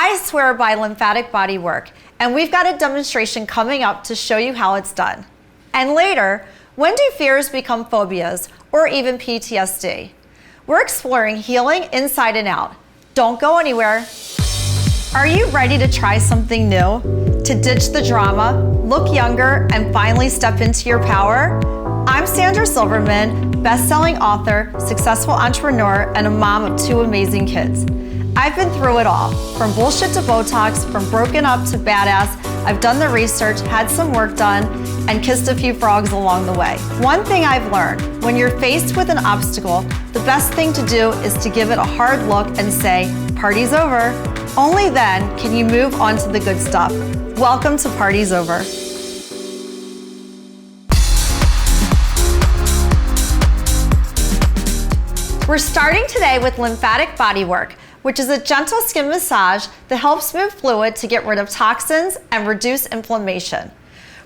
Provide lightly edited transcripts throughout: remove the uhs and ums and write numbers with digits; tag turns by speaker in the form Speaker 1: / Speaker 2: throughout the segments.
Speaker 1: I swear by lymphatic bodywork, and we've got a demonstration coming up to show you how it's done. And later, when do fears become phobias or even PTSD? We're exploring healing inside and out. Don't go anywhere. Are you ready to try something new? To ditch the drama, look younger, and finally step into your power? I'm Sandra Silverman, best-selling author, successful entrepreneur, and a mom of 2 amazing kids. I've been through it all, from bullshit to Botox, from broken up to badass. I've done the research, had some work done, and kissed a few frogs along the way. One thing I've learned, when you're faced with an obstacle, the best thing to do is to give it a hard look and say, party's over. Only then can you move on to the good stuff. Welcome to Party's Over. We're starting today with lymphatic bodywork, which is a gentle skin massage that helps move fluid to get rid of toxins and reduce inflammation.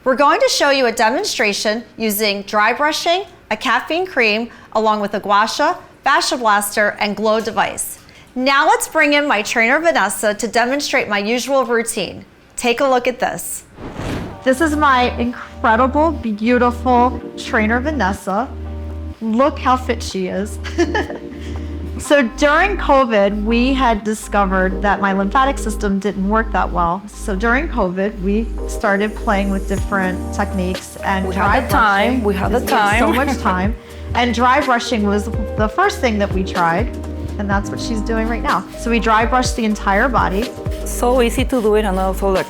Speaker 1: We're going to show you a demonstration using dry brushing, a caffeine cream, along with a gua sha, fascia blaster, and glow device. Now let's bring in my trainer, Vanessa, to demonstrate my usual routine. Take a look at this. This is my incredible, beautiful trainer, Vanessa. Look how fit she is. So during COVID, we had discovered that my lymphatic system didn't work that well. So during COVID, we started playing with different techniques and
Speaker 2: We had the time.
Speaker 1: So much time. And dry brushing was the first thing that we tried. And that's what she's doing right now. So we dry brush the entire body.
Speaker 2: So easy to do it, and also like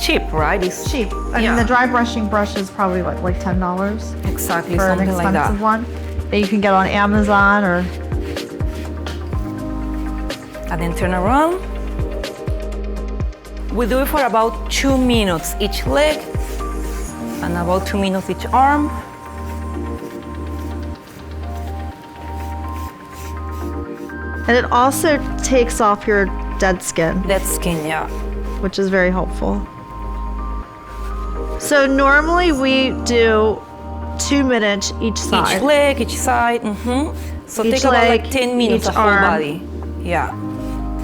Speaker 2: cheap, right? It's
Speaker 1: cheap. I mean, the dry brushing brush is probably what, like $10?
Speaker 2: Exactly,
Speaker 1: for
Speaker 2: something
Speaker 1: an
Speaker 2: like
Speaker 1: expensive
Speaker 2: that.
Speaker 1: one that you can get on Amazon or.
Speaker 2: And then turn around. We do it for about 2 minutes each leg, and about 2 minutes each arm.
Speaker 1: And it also takes off your dead skin.
Speaker 2: Dead skin, yeah.
Speaker 1: Which is very helpful. So normally we do 2 minutes each side.
Speaker 2: Each leg, each side. So
Speaker 1: Each
Speaker 2: take about
Speaker 1: leg,
Speaker 2: like 10 minutes,
Speaker 1: each
Speaker 2: the whole
Speaker 1: arm.
Speaker 2: body. Yeah.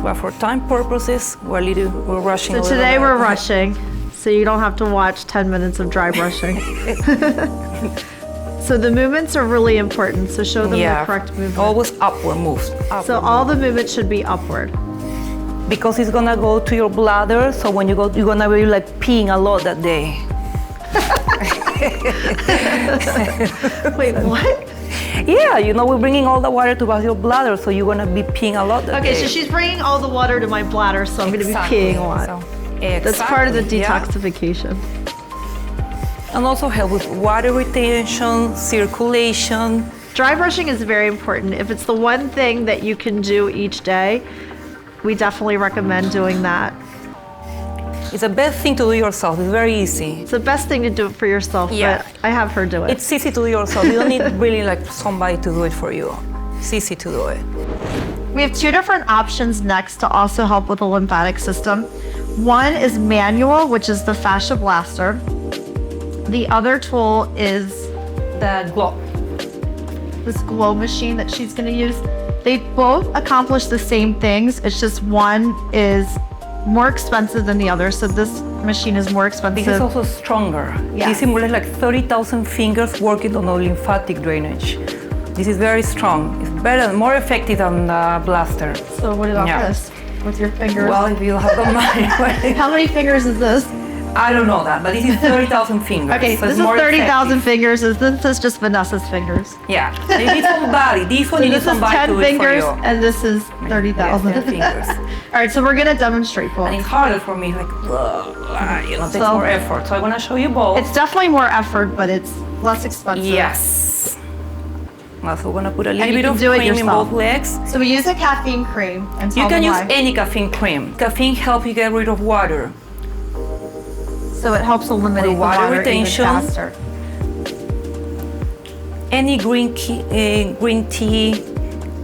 Speaker 2: But for time purposes, we're rushing a
Speaker 1: So
Speaker 2: little
Speaker 1: today
Speaker 2: bit.
Speaker 1: we're rushing, so you don't have to watch 10 minutes of dry brushing. So the movements are really important, so show them the correct movement.
Speaker 2: Always upward moves.
Speaker 1: So all the movements should be upward.
Speaker 2: Because it's gonna go to your bladder, so when you go, you're gonna be like peeing a lot that day.
Speaker 1: Wait, what?
Speaker 2: Yeah, you know, we're bringing all the water to your bladder, so you're gonna be peeing a lot that day.
Speaker 1: Okay, so she's bringing all the water to my bladder, so I'm gonna be peeing a lot.
Speaker 2: So,
Speaker 1: That's part of the
Speaker 2: yeah.
Speaker 1: detoxification.
Speaker 2: And also help with water retention, circulation.
Speaker 1: Dry brushing is very important. If it's the one thing that you can do each day, we definitely recommend doing that.
Speaker 2: It's the best thing to do yourself. It's very easy.
Speaker 1: It's the best thing to do it for yourself,
Speaker 2: Yeah.
Speaker 1: but I have her do it.
Speaker 2: It's easy to do yourself. You don't need really like somebody to do it for you. It's easy to do it.
Speaker 1: We have 2 different options next to also help with the lymphatic system. One is manual, which is the fascia blaster. The other tool is
Speaker 2: The glow.
Speaker 1: this glow machine that she's gonna use. They both accomplish the same things. It's just one is more expensive than the other. So this machine is more expensive.
Speaker 2: This is also stronger.
Speaker 1: Yeah.
Speaker 2: This simulates like 30,000 fingers working on the lymphatic drainage. This is very strong. It's better, more effective than the blaster.
Speaker 1: So what about
Speaker 2: Yeah.
Speaker 1: this? With your fingers?
Speaker 2: Well, if you have the money.
Speaker 1: How many fingers is this?
Speaker 2: I don't know that, but this is 30,000 fingers.
Speaker 1: Okay,
Speaker 2: so
Speaker 1: this
Speaker 2: it's
Speaker 1: is
Speaker 2: more
Speaker 1: 30,000
Speaker 2: effective.
Speaker 1: fingers. This is just Vanessa's fingers.
Speaker 2: Yeah, you need somebody. This one
Speaker 1: So
Speaker 2: you need
Speaker 1: this is
Speaker 2: somebody
Speaker 1: 10
Speaker 2: to do it
Speaker 1: fingers,
Speaker 2: for you.
Speaker 1: and this is 30,000.
Speaker 2: Yeah, 10 fingers.
Speaker 1: All right, so we're gonna demonstrate both.
Speaker 2: And it's harder for me, like, you know, it takes
Speaker 1: So-
Speaker 2: more effort. So I'm gonna show you both.
Speaker 1: It's definitely more effort, but it's less expensive.
Speaker 2: Yes. Now, so we're gonna put a little
Speaker 1: you
Speaker 2: bit
Speaker 1: can
Speaker 2: of
Speaker 1: do it
Speaker 2: cream in
Speaker 1: yourself.
Speaker 2: both legs.
Speaker 1: So we use a caffeine cream. And
Speaker 2: You
Speaker 1: tell
Speaker 2: can
Speaker 1: them
Speaker 2: use
Speaker 1: why.
Speaker 2: any caffeine cream. Caffeine helps you get rid of water.
Speaker 1: So it helps eliminate the
Speaker 2: water
Speaker 1: water
Speaker 2: retention.
Speaker 1: even faster.
Speaker 2: Any green tea,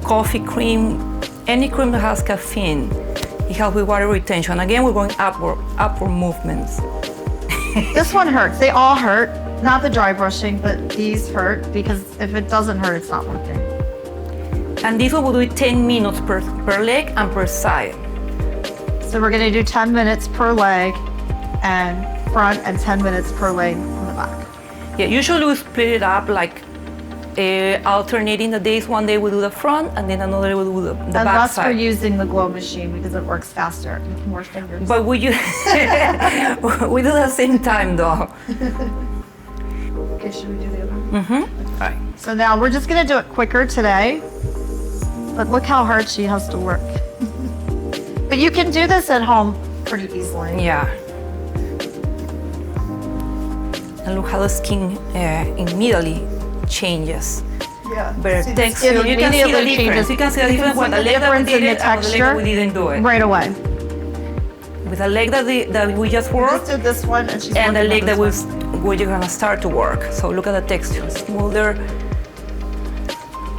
Speaker 2: coffee cream, any cream that has caffeine, it helps with water retention. Again, we're going upward movements.
Speaker 1: This one hurts. They all hurt. Not the dry brushing, but these hurt because if it doesn't hurt, it's not working.
Speaker 2: And this one will do it 10 minutes per leg and per side.
Speaker 1: So we're gonna do 10 minutes per leg and front and 10 minutes per leg on the back.
Speaker 2: Yeah, usually we split it up like alternating the days. One day we do the front and then another day we do the back
Speaker 1: Unless
Speaker 2: side.
Speaker 1: we're using the glow machine because it works faster with more fingers.
Speaker 2: But we do the same time though.
Speaker 1: Okay, should we do the other one?
Speaker 2: Mm-hmm. Right.
Speaker 1: So now we're just gonna do it quicker today. But look how hard she has to work. But you can do this at home pretty easily.
Speaker 2: Yeah. And look how the skin immediately changes.
Speaker 1: Yeah.
Speaker 2: Better texture. You can see the difference. You can see the difference with the leg that we did it and the leg that we didn't do it.
Speaker 1: Right away.
Speaker 2: With the leg that we just worked
Speaker 1: Just did this one and she's
Speaker 2: and the leg that
Speaker 1: was
Speaker 2: we're gonna start to work. So look at the texture. Smoother,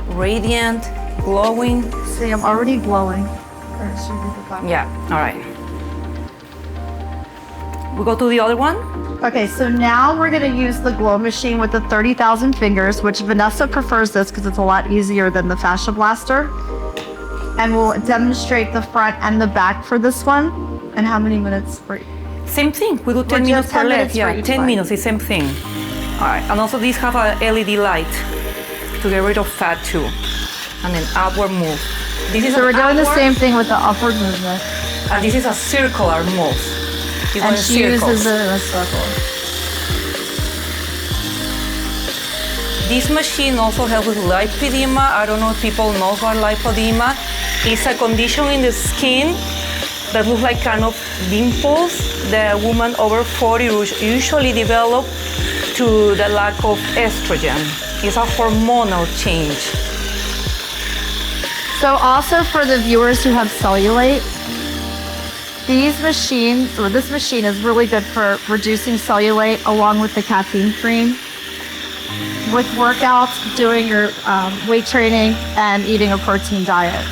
Speaker 2: radiant, glowing.
Speaker 1: See, I'm already glowing.
Speaker 2: Yeah, all right. We go to the other one?
Speaker 1: Okay, so now we're gonna use the glow machine with the 30,000 fingers, which Vanessa prefers this because it's a lot easier than the fascia blaster. And we'll demonstrate the front and the back for this one. And how many minutes for each?
Speaker 2: Same thing. We do 10
Speaker 1: do
Speaker 2: minutes
Speaker 1: 10
Speaker 2: per leg.
Speaker 1: minutes for
Speaker 2: Yeah,
Speaker 1: each
Speaker 2: 10
Speaker 1: one.
Speaker 2: minutes, the same thing. All right, and also these have a LED light to get rid of fat too. And then upward move. This is
Speaker 1: So we're doing the
Speaker 2: upward,
Speaker 1: same thing with the upward movement.
Speaker 2: and this is a circular move. It's
Speaker 1: And
Speaker 2: going
Speaker 1: she
Speaker 2: circles.
Speaker 1: uses it in a circle.
Speaker 2: This machine also helps with lipedema. I don't know if people know what lipedema is. It's a condition in the skin that looks like kind of dimples that women over 40 usually develop to the lack of estrogen. It's a hormonal change.
Speaker 1: So also for the viewers who have cellulite, these machines, or this machine is really good for reducing cellulite along with the caffeine cream. With workouts, doing your weight training, and eating a protein diet.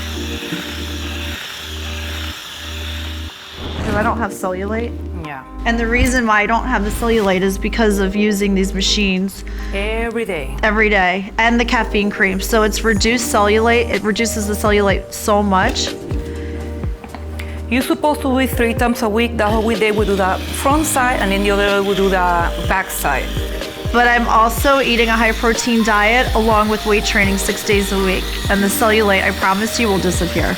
Speaker 1: So I don't have cellulite.
Speaker 2: Yeah.
Speaker 1: And the reason why I don't have the cellulite is because of using these machines
Speaker 2: Every day.
Speaker 1: every day and the caffeine cream. So it's reduced cellulite. It reduces the cellulite so much.
Speaker 2: You're supposed to do it 3 times a week. That's what we did. We do the front side and then the other we do the back side.
Speaker 1: But I'm also eating a high protein diet along with weight training 6 days a week. And the cellulite, I promise you, will disappear.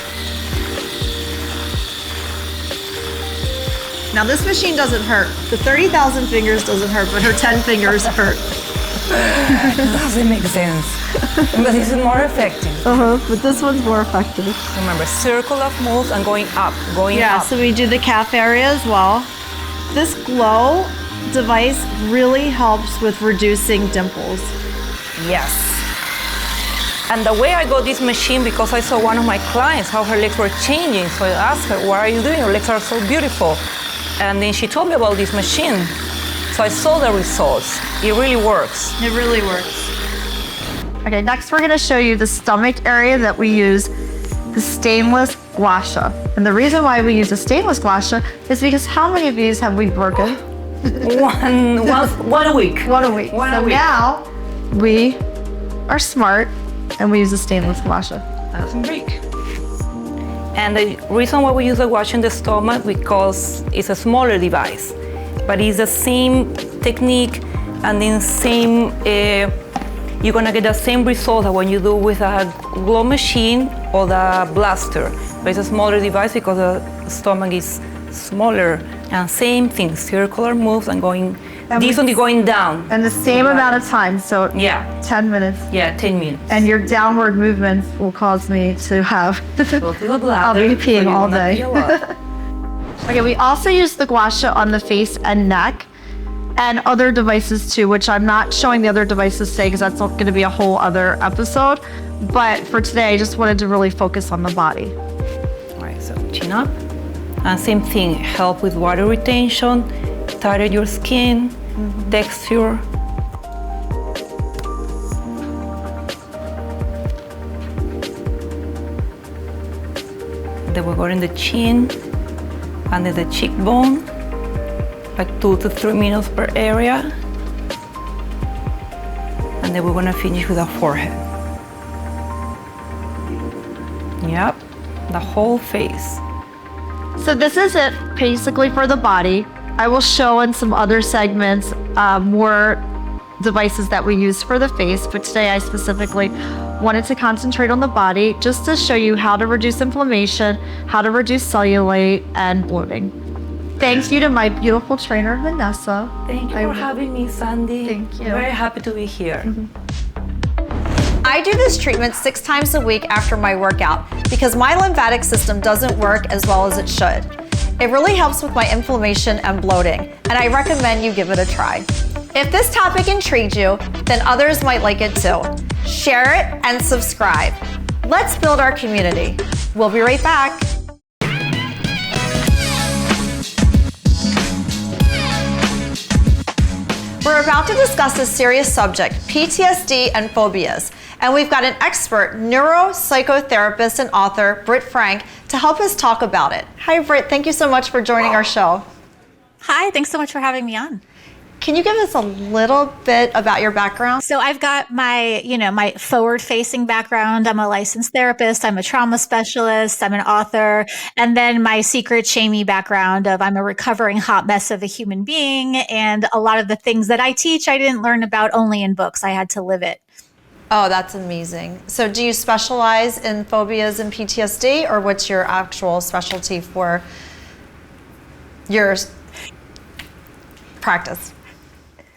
Speaker 1: Now this machine doesn't hurt. The 30,000 fingers doesn't hurt, but her 10 fingers hurt.
Speaker 2: Doesn't make sense. But it's more effective.
Speaker 1: But this one's more effective.
Speaker 2: Remember, circle of moves and going up, going
Speaker 1: Yeah,
Speaker 2: up.
Speaker 1: so we do the calf area as well. This glow device really helps with reducing dimples.
Speaker 2: Yes. And the way I got this machine, because I saw one of my clients, how her legs were changing. So I asked her, what are you doing? Your legs are so beautiful. And then she told me about this machine. So I saw the results. It really works.
Speaker 1: It really works. Okay, next we're gonna show you the stomach area that we use the stainless gua sha. And the reason why we use a stainless gua sha is because how many of these have we broken?
Speaker 2: One a week.
Speaker 1: One a week.
Speaker 2: One a
Speaker 1: So
Speaker 2: week.
Speaker 1: now we are smart and we use a stainless gua sha.
Speaker 2: Doesn't break. And the reason why we use the watch in the stomach because it's a smaller device, but it's the same technique and then same. You're gonna get the same result that when you do with a glow machine or the blaster. But it's a smaller device because the stomach is smaller. And same thing, circular moves and going.
Speaker 1: And
Speaker 2: This one is going down.
Speaker 1: And the same amount of time, so
Speaker 2: Yeah.
Speaker 1: 10 minutes.
Speaker 2: Yeah, 10 minutes.
Speaker 1: And your downward movements will cause me to have,
Speaker 2: Go to the
Speaker 1: I'll
Speaker 2: bladder,
Speaker 1: be
Speaker 2: so
Speaker 1: peeing
Speaker 2: you
Speaker 1: all
Speaker 2: will not
Speaker 1: day.
Speaker 2: pee a lot.
Speaker 1: Okay, we also use the gua sha on the face and neck and other devices too, which I'm not showing the other devices today because that's going to be a whole other episode. But for today, I just wanted to really focus on the body.
Speaker 2: All right, so chin up. And same thing, help with water retention, tighten your skin, texture. Then we're going the chin under the cheekbone, like 2 to 3 minutes per area. And then we're gonna finish with the forehead. Yep, the whole face.
Speaker 1: So this is it basically for the body. I will show in some other segments more devices that we use for the face, but today I specifically wanted to concentrate on the body just to show you how to reduce inflammation, how to reduce cellulite and bloating. Thanks you to my beautiful trainer, Vanessa.
Speaker 2: Thank you for having me, Sandy.
Speaker 1: Thank you.
Speaker 2: Very happy to be here.
Speaker 1: I do this treatment 6 times a week after my workout because my lymphatic system doesn't work as well as it should. It really helps with my inflammation and bloating, and I recommend you give it a try. If this topic intrigued you, then others might like it too. Share it and subscribe. Let's build our community. We'll be right back. We're about to discuss a serious subject, PTSD and phobias. And we've got an expert neuro-psychotherapist and author, Britt Frank, to help us talk about it. Hi, Britt. Thank you so much for joining our show.
Speaker 3: Hi, thanks so much for having me on.
Speaker 1: Can you give us a little bit about your background?
Speaker 3: So I've got my forward-facing background. I'm a licensed therapist. I'm a trauma specialist. I'm an author. And then my secret shamey background of I'm a recovering hot mess of a human being. And a lot of the things that I teach, I didn't learn about only in books. I had to live it.
Speaker 1: Oh, that's amazing. So do you specialize in phobias and PTSD, or what's your actual specialty for your practice?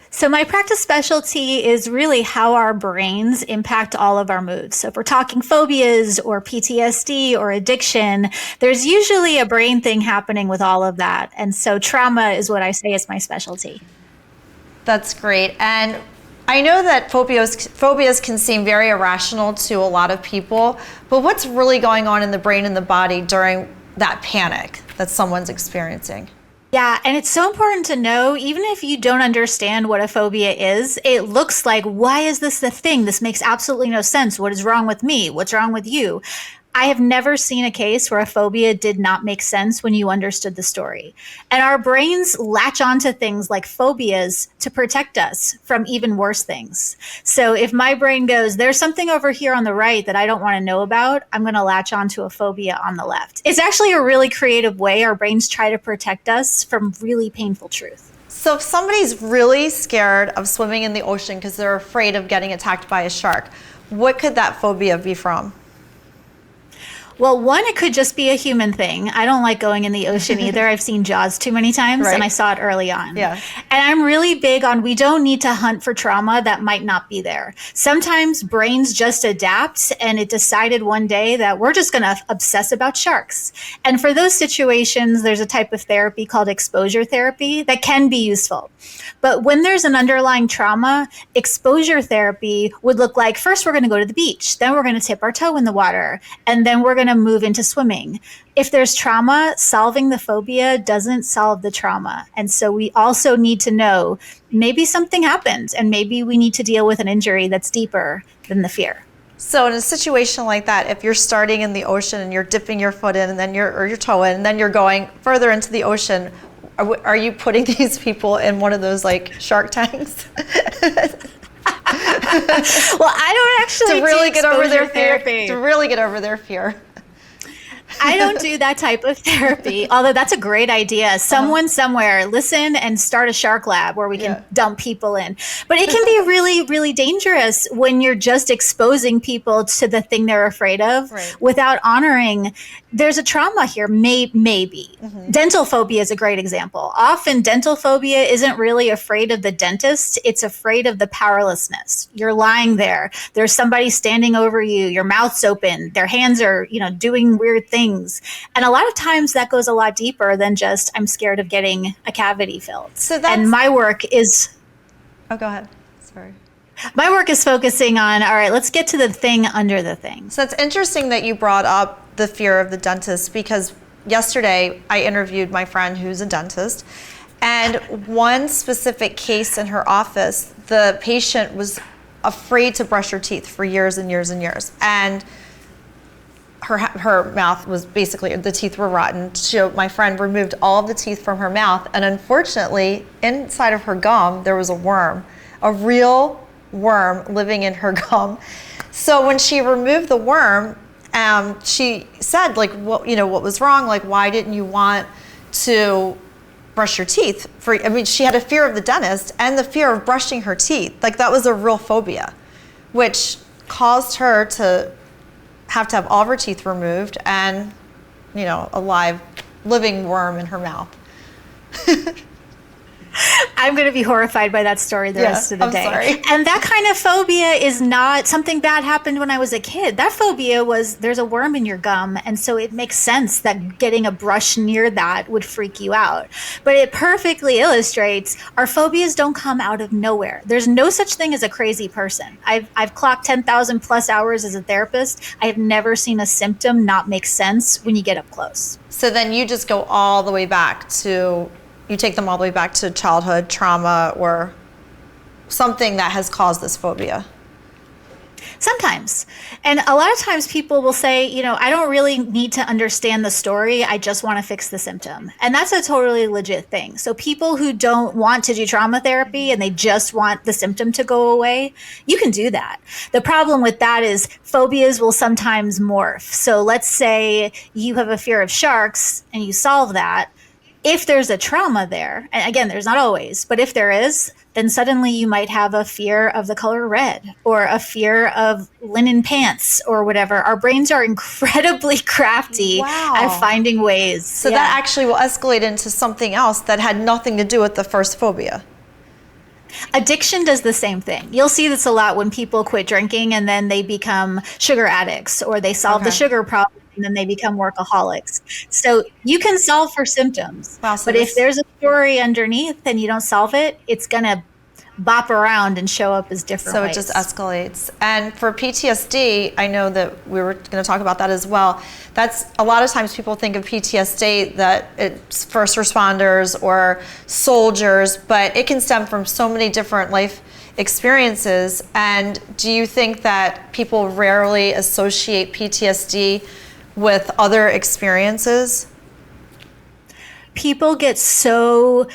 Speaker 3: So my practice specialty is really how our brains impact all of our moods. So if we're talking phobias or PTSD or addiction, there's usually a brain thing happening with all of that. And so trauma is what I say is my specialty.
Speaker 1: That's great. And I know that phobias can seem very irrational to a lot of people, but what's really going on in the brain and the body during that panic that someone's experiencing?
Speaker 3: Yeah, and it's so important to know, even if you don't understand what a phobia is, it looks like, why is this the thing? This makes absolutely no sense. What is wrong with me? What's wrong with you? I have never seen a case where a phobia did not make sense when you understood the story. And our brains latch onto things like phobias to protect us from even worse things. So if my brain goes, there's something over here on the right that I don't want to know about, I'm going to latch onto a phobia on the left. It's actually a really creative way our brains try to protect us from really painful truth.
Speaker 1: So if somebody's really scared of swimming in the ocean because they're afraid of getting attacked by a shark, what could that phobia be from?
Speaker 3: Well, one, it could just be a human thing. I don't like going in the ocean either. I've seen Jaws too many times,
Speaker 1: right.
Speaker 3: And I saw it early on.
Speaker 1: Yeah.
Speaker 3: And I'm really big on we don't need to hunt for trauma that might not be there. Sometimes brains just adapt, and it decided one day that we're just going to obsess about sharks. And for those situations, there's a type of therapy called exposure therapy that can be useful. But when there's an underlying trauma, exposure therapy would look like, first we're going to go to the beach, then we're going to tip our toe in the water, and then we're going to move into swimming. If there's trauma, solving the phobia doesn't solve the trauma. And so we also need to know maybe something happened and maybe we need to deal with an injury that's deeper than the fear.
Speaker 1: So in a situation like that, if you're starting in the ocean and you're dipping your foot in and then your toe in and then you're going further into the ocean, are you putting these people in one of those like shark tanks?
Speaker 3: Well, I don't actually
Speaker 1: to really get over their
Speaker 3: therapy.
Speaker 1: fear. To really get over their fear.
Speaker 3: I don't do that type of therapy, although that's a great idea. Someone somewhere listen and start a shark lab where we can dump people in. But it can be really, really dangerous when you're just exposing people to the thing they're afraid of without honoring there's a trauma here, maybe. Mm-hmm. Dental phobia is a great example. Often dental phobia isn't really afraid of the dentist. It's afraid of the powerlessness. You're lying there. There's somebody standing over you. Your mouth's open. Their hands are, doing weird things. And a lot of times that goes a lot deeper than just, I'm scared of getting a cavity filled. And my work is...
Speaker 1: Oh, go ahead. Sorry.
Speaker 3: My work is focusing on, all right, let's get to the thing under the thing.
Speaker 1: So it's interesting that you brought up the fear of the dentist, because yesterday I interviewed my friend who's a dentist, and one specific case in her office, the patient was afraid to brush her teeth for years and years and years. And her mouth was basically, the teeth were rotten. So my friend removed all of the teeth from her mouth, and unfortunately, inside of her gum, there was a worm, a real worm living in her gum. So when she removed the worm, She said, like, what was wrong? Like, why didn't you want to brush your teeth? She had a fear of the dentist and the fear of brushing her teeth. Like, that was a real phobia, which caused her to have all of her teeth removed and, a live, living worm in her mouth.
Speaker 3: I'm going to be horrified by that story the rest of the day.
Speaker 1: Sorry.
Speaker 3: And that kind of phobia is not something bad happened when I was a kid. That phobia was there's a worm in your gum. And so it makes sense that getting a brush near that would freak you out. But it perfectly illustrates our phobias don't come out of nowhere. There's no such thing as a crazy person. I've clocked 10,000 plus hours as a therapist. I have never seen a symptom not make sense when you get up close.
Speaker 1: So then you just go all the way back to... You take them all the way back to childhood trauma or something that has caused this phobia.
Speaker 3: Sometimes. And a lot of times people will say, I don't really need to understand the story. I just want to fix the symptom. And that's a totally legit thing. So people who don't want to do trauma therapy and they just want the symptom to go away, you can do that. The problem with that is phobias will sometimes morph. So let's say you have a fear of sharks and you solve that. If there's a trauma there, and again, there's not always, but if there is, then suddenly you might have a fear of the color red or a fear of linen pants or whatever. Our brains are incredibly crafty at finding ways.
Speaker 1: So that actually will escalate into something else that had nothing to do with the first phobia.
Speaker 3: Addiction does the same thing. You'll see this a lot when people quit drinking and then they become sugar addicts or they solve the sugar problem. And then they become workaholics. So you can solve for symptoms.
Speaker 1: Wow, so
Speaker 3: but if there's a story underneath and you don't solve it, it's going to bop around and show up as different ways.
Speaker 1: So it just escalates. And for PTSD, I know that we were going to talk about that as well. That's a lot of times people think of PTSD that it's first responders or soldiers, but it can stem from so many different life experiences. And do you think that people rarely associate PTSD with other experiences?
Speaker 3: People get so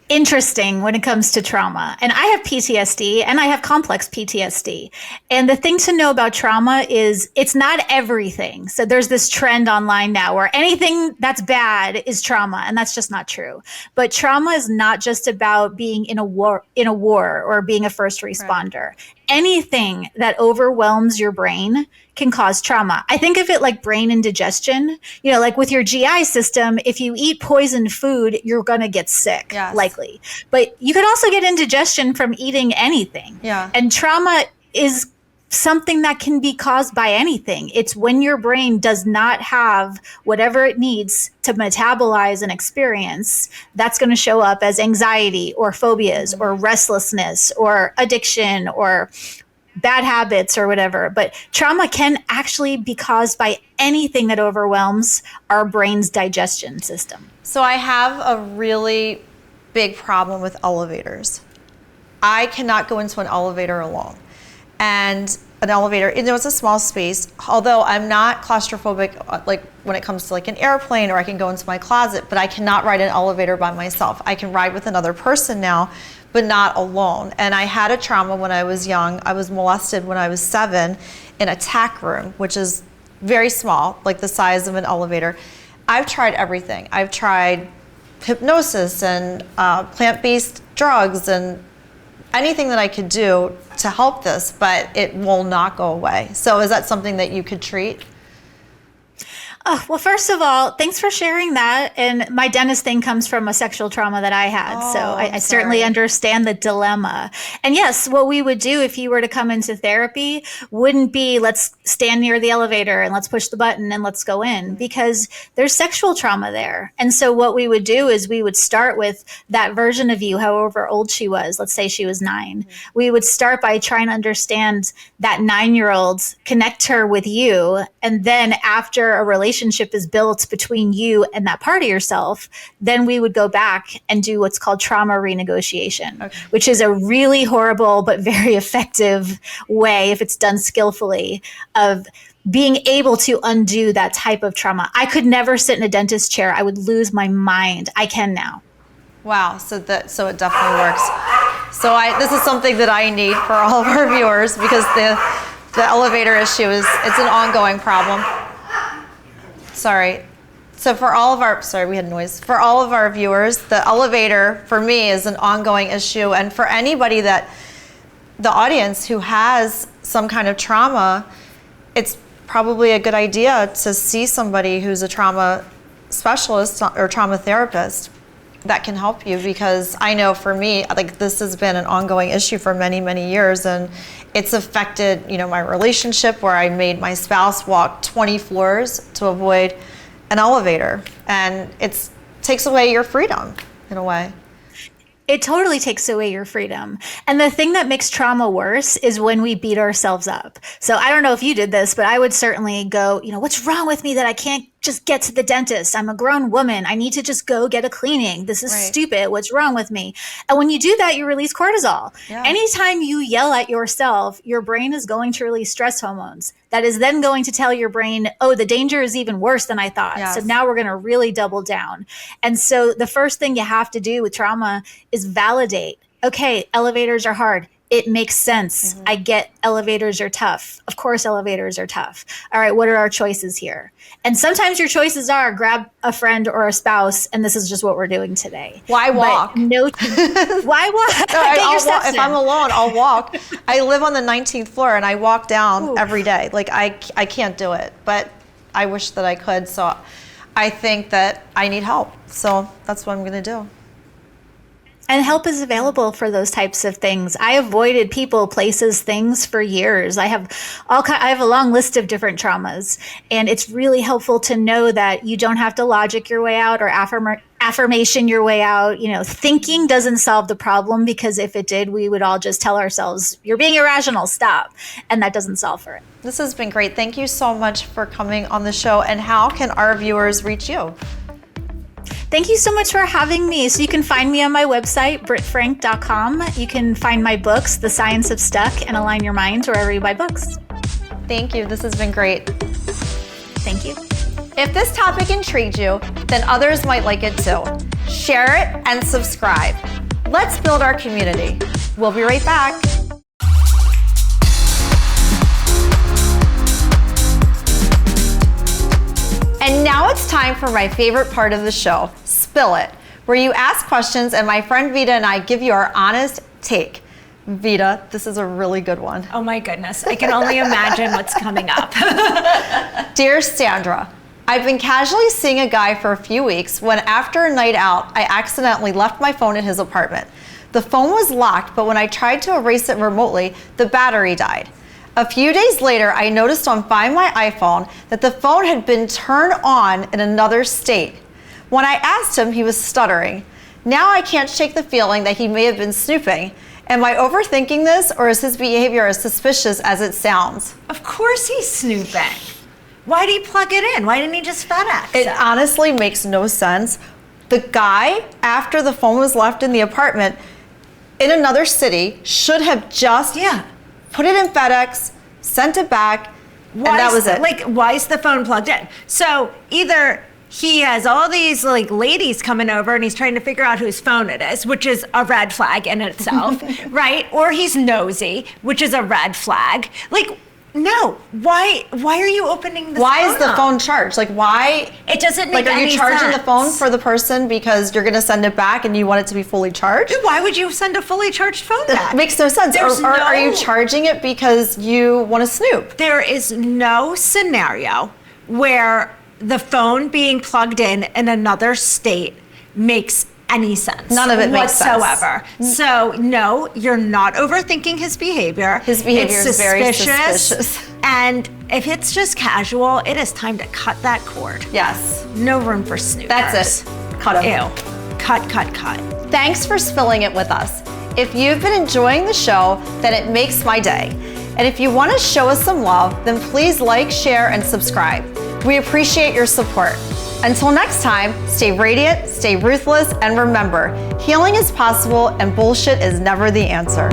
Speaker 3: interesting when it comes to trauma. And I have PTSD and I have complex PTSD. And the thing to know about trauma is it's not everything. So there's this trend online now where anything that's bad is trauma, and that's just not true. But trauma is not just about being in a war or being a first responder. Right. Anything that overwhelms your brain can cause trauma. I think of it like brain indigestion. Like with your GI system, if you eat poisoned food, you're going to get sick, likely. But you could also get indigestion from eating anything. Yeah. And trauma is something that can be caused by anything. It's when your brain does not have whatever it needs to metabolize an experience, that's going to show up as anxiety or phobias or restlessness or addiction or bad habits or whatever. But trauma can actually be caused by anything that overwhelms our brain's digestion system. So
Speaker 1: I have a really big problem with elevators. I cannot go into an elevator alone. And an elevator, it's a small space, although I'm not claustrophobic like when it comes to like an airplane, or I can go into my closet, but I cannot ride an elevator by myself. I can ride with another person now, but not alone. And I had a trauma when I was young. I was molested when I was 7 in a tack room, which is very small, like the size of an elevator. I've tried everything. I've tried hypnosis and plant-based drugs and anything that I could do to help this, but it will not go away. So is that something that you could treat?
Speaker 3: Oh, well, first of all, thanks for sharing that. And my dentist thing comes from a sexual trauma that I had. So I certainly understand the dilemma. And yes, what we would do if you were to come into therapy wouldn't be let's stand near the elevator and let's push the button and let's go in, because there's sexual trauma there. And so what we would do is we would start with that version of you, however old she was. Let's say she was 9. We would start by trying to understand that 9-year-old, connect her with you. And then after a relationship is built between you and that part of yourself, then we would go back and do what's called trauma renegotiation, which is a really horrible but very effective way, if it's done skillfully, of being able to undo that type of trauma. I could never sit in a dentist chair. I would lose my mind. I can now.
Speaker 1: Wow, so it definitely works. So this is something that I need for all of our viewers, because The elevator issue it's an ongoing problem. Sorry. So for all of our, we had noise. For all of our viewers, the elevator for me is an ongoing issue. And for anybody the audience who has some kind of trauma, it's probably a good idea to see somebody who's a trauma specialist or trauma therapist that can help you, because I know for me, like, this has been an ongoing issue for many, many years, and it's affected, my relationship, where I made my spouse walk 20 floors to avoid an elevator, and it takes away your freedom in a way.
Speaker 3: It totally takes away your freedom. And the thing that makes trauma worse is when we beat ourselves up. So I don't know if you did this, but I would certainly go, what's wrong with me that I can't just get to the dentist? I'm a grown woman. I need to just go get a cleaning. This is stupid. What's wrong with me? And when you do that, you release cortisol. Yeah. Anytime you yell at yourself, your brain is going to release stress hormones. That is then going to tell your brain, oh, the danger is even worse than I thought. Yes. So now we're going to really double down. And so the first thing you have to do with trauma is validate. Okay, elevators are hard. It makes sense. I get elevators are tough. Of course, elevators are tough. All right, what are our choices here? And sometimes your choices are grab a friend or a spouse, and this is just what we're doing today.
Speaker 1: Why walk?
Speaker 3: Why walk?
Speaker 1: No, if I'm alone, I'll walk. I live on the 19th floor, and I walk down every day. Like, I can't do it, but I wish that I could. So I think that I need help. So that's what I'm going to do.
Speaker 3: And help is available for those types of things. I avoided people, places, things for years. I have a long list of different traumas, and it's really helpful to know that you don't have to logic your way out or affirmation your way out. Thinking doesn't solve the problem, because if it did, we would all just tell ourselves, you're being irrational, stop. And that doesn't solve for it.
Speaker 1: This has been great. Thank you so much for coming on the show. And how can our viewers reach you?
Speaker 3: Thank you so much for having me. So you can find me on my website, brittfrank.com. You can find my books, The Science of Stuck and Align Your Mind, wherever you buy books.
Speaker 1: Thank you. This has been great.
Speaker 3: Thank you.
Speaker 1: If this topic intrigued you, then others might like it too. Share it and subscribe. Let's build our community. We'll be right back. And now it's time for my favorite part of the show, Spill It, where you ask questions and my friend Vita and I give you our honest take. Vita, this is a really good one.
Speaker 4: Oh my goodness, I can only imagine what's coming up.
Speaker 1: Dear Sandra, I've been casually seeing a guy for a few weeks when, after a night out, I accidentally left my phone in his apartment. The phone was locked, but when I tried to erase it remotely, the battery died. A few days later, I noticed on Find My iPhone that the phone had been turned on in another state. When I asked him, he was stuttering. Now I can't shake the feeling that he may have been snooping. Am I overthinking this, or is his behavior as suspicious as it sounds?
Speaker 4: Of course he's snooping. Why did he plug it in? Why didn't he just FedEx
Speaker 1: it? It honestly makes no sense. The guy, after the phone was left in the apartment in another city, should have just put it in FedEx, sent it back, and that was it.
Speaker 4: Like, why is the phone plugged in? So either he has all these ladies coming over and he's trying to figure out whose phone it is, which is a red flag in itself, right? Or he's nosy, which is a red flag. No, why are you opening this
Speaker 1: Why
Speaker 4: phone
Speaker 1: is the
Speaker 4: up?
Speaker 1: phone charged? Why?
Speaker 4: It doesn't make
Speaker 1: are
Speaker 4: any
Speaker 1: you charging
Speaker 4: sense.
Speaker 1: the phone for the person because you're going to send it back and you want it to be fully charged?
Speaker 4: Why would you send a fully charged phone back?
Speaker 1: That makes no sense. Or are you charging it because you want to snoop?
Speaker 4: There is no scenario where the phone being plugged in another state makes any sense.
Speaker 1: None of it makes sense
Speaker 4: whatsoever. So no, you're not overthinking his behavior.
Speaker 1: His behavior is very suspicious.
Speaker 4: And if it's just casual, it is time to cut that cord.
Speaker 1: Yes.
Speaker 4: No room for snoopers.
Speaker 1: That's it. Cut him.
Speaker 4: Ew. Cut.
Speaker 1: Thanks for spilling it with us. If you've been enjoying the show, then it makes my day. And if you want to show us some love, then please like, share, and subscribe. We appreciate your support. Until next time, stay radiant, stay ruthless, and remember, healing is possible and bullshit is never the answer.